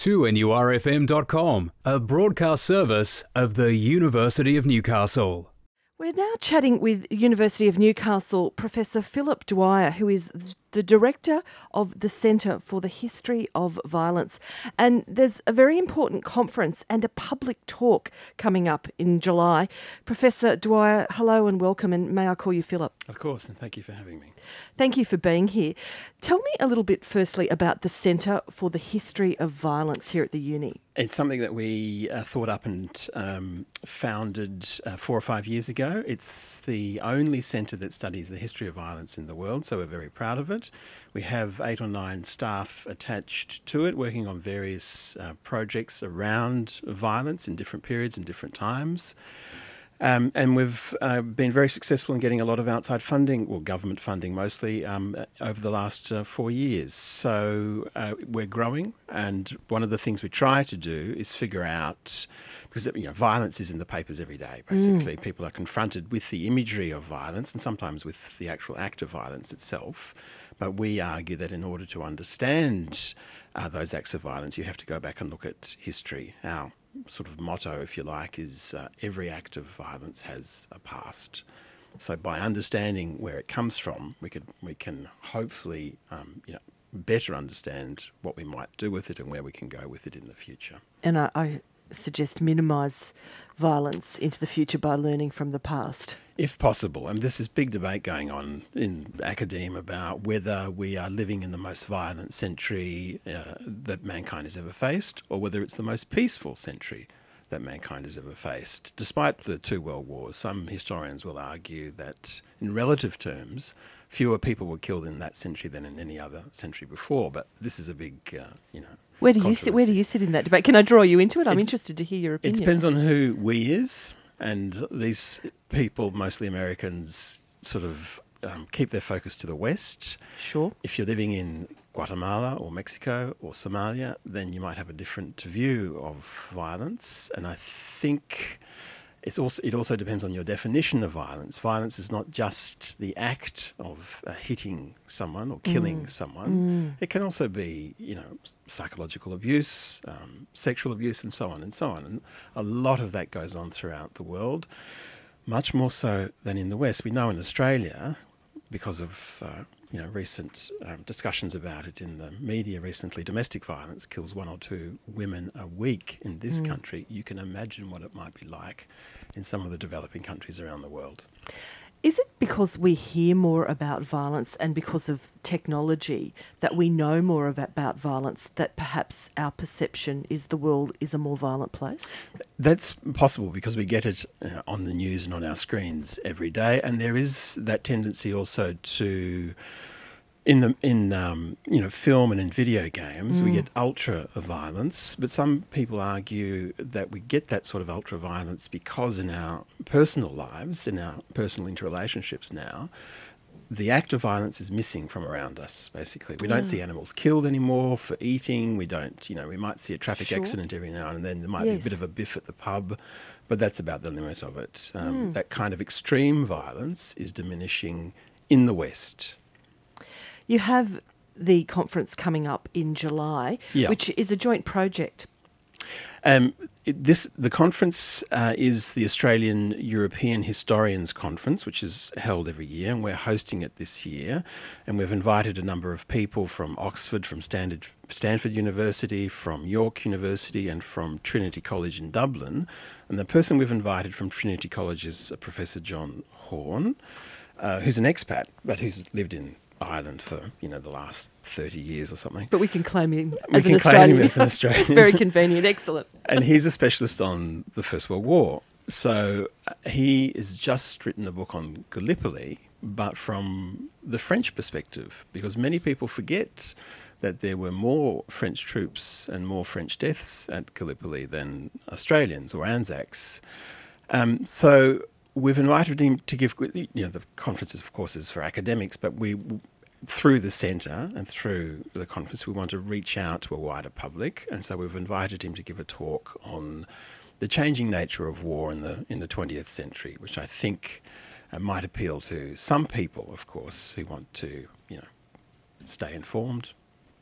2NURFM.com, a broadcast service of the University of Newcastle. We're now chatting with University of Newcastle Professor Philip Dwyer, who is the Director of the Centre for the History of Violence. And there's a very important conference and a public talk coming up in July. Professor Dwyer, hello and welcome, and may I call you Philip? Of course, and thank you for having me. Thank you for being here. Tell me a little bit firstly about the Centre for the History of Violence here at the Uni. It's something that we thought up and founded 4 or 5 years ago. It's the only centre that studies the history of violence in the world, so we're very proud of it. We have 8 or 9 staff attached to it, working on various projects around violence in different periods and different times. And we've been very successful in getting a lot of outside funding, or government funding mostly, over the last 4 years. So we're growing, and one of the things we try to do is figure out, because violence is in the papers every day, basically. People are confronted with the imagery of violence and sometimes with the actual act of violence itself. But we argue that in order to understand those acts of violence, you have to go back and look at history. Our sort of motto, if you like, is every act of violence has a past. So by understanding where it comes from, we can hopefully better understand what we might do with it and where we can go with it in the future. And I suggest minimise violence into the future by learning from the past. If possible. And this is big debate going on in academia about whether we are living in the most violent century that mankind has ever faced, or whether it's the most peaceful century that mankind has ever faced. Despite the 2 world wars, some historians will argue that in relative terms, fewer people were killed in that century than in any other century before. But this is a big, Where do you sit? Where do you sit in that debate? Can I draw you into it? I'm interested to hear your opinion. It depends on who we is, and these people, mostly Americans, sort of keep their focus to the West. Sure. If you're living in Guatemala or Mexico or Somalia, then you might have a different view of violence. And I think it also depends on your definition of violence. Violence is not just the act of hitting someone or killing someone. It can also be, psychological abuse, sexual abuse, and so on and so on. And a lot of that goes on throughout the world, much more so than in the West. We know in Australia, because of recent discussions about it in the media recently, domestic violence kills 1 or 2 women a week in this country. You can imagine what it might be like in some of the developing countries around the world. Is it because we hear more about violence and because of technology that we know more about violence that perhaps our perception is the world is a more violent place? That's possible because we get it on the news and on our screens every day, and there is that tendency also to, in film and in video games, we get ultra violence. But some people argue that we get that sort of ultra violence because in our personal lives, in our personal interrelationships now, the act of violence is missing from around us, basically. We don't see animals killed anymore for eating. We don't, we might see a traffic accident every now and then. There might be a bit of a biff at the pub, but that's about the limit of it. That kind of extreme violence is diminishing in the West. You have the conference coming up in July, which is a joint project. The conference is the Australian European Historians Conference, which is held every year, and we're hosting it this year. And we've invited a number of people from Oxford, from Stanford University, from York University, and from Trinity College in Dublin. And the person we've invited from Trinity College is Professor John Horn, who's an expat, but who's lived in Ireland for the last 30 years or something. But we can claim him as an Australian. It's very convenient, excellent. And he's a specialist on the First World War. So he has just written a book on Gallipoli, but from the French perspective, because many people forget that there were more French troops and more French deaths at Gallipoli than Australians or Anzacs. So we've invited him to give, the conference, of course, is for academics, but through the centre and through the conference, we want to reach out to a wider public. And so we've invited him to give a talk on the changing nature of war in the 20th century, which I think might appeal to some people, of course, who want to, stay informed,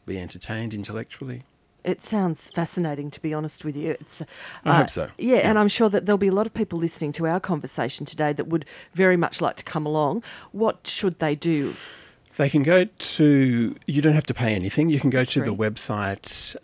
be entertained intellectually, It sounds fascinating, to be honest with you. It's, I hope so. Yeah, and I'm sure that there'll be a lot of people listening to our conversation today that would very much like to come along. What should they do? They can go to, you don't have to pay anything. You can go That's to the free. website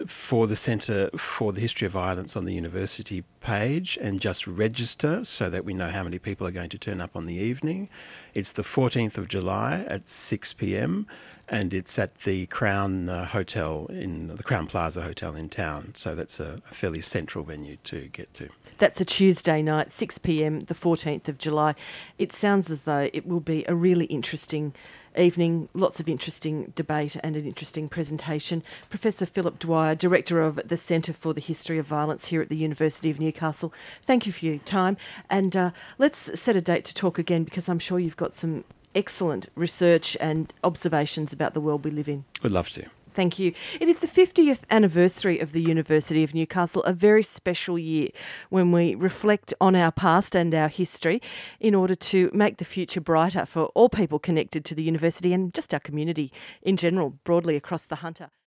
for the Centre for the History of Violence on the university page and just register so that we know how many people are going to turn up on the evening. It's the 14th of July at 6 p.m. and it's at the Crown Hotel, in the Crown Plaza Hotel in town. So that's a fairly central venue to get to. That's a Tuesday night, 6 p.m, the 14th of July. It sounds as though it will be a really interesting evening, lots of interesting debate and an interesting presentation. Professor Philip Dwyer, Director of the Centre for the History of Violence here at the University of Newcastle, thank you for your time. And let's set a date to talk again, because I'm sure you've got some excellent research and observations about the world we live in. Would love to. Thank you. It is the 50th anniversary of the University of Newcastle, a very special year when we reflect on our past and our history in order to make the future brighter for all people connected to the university and just our community in general, broadly across the Hunter.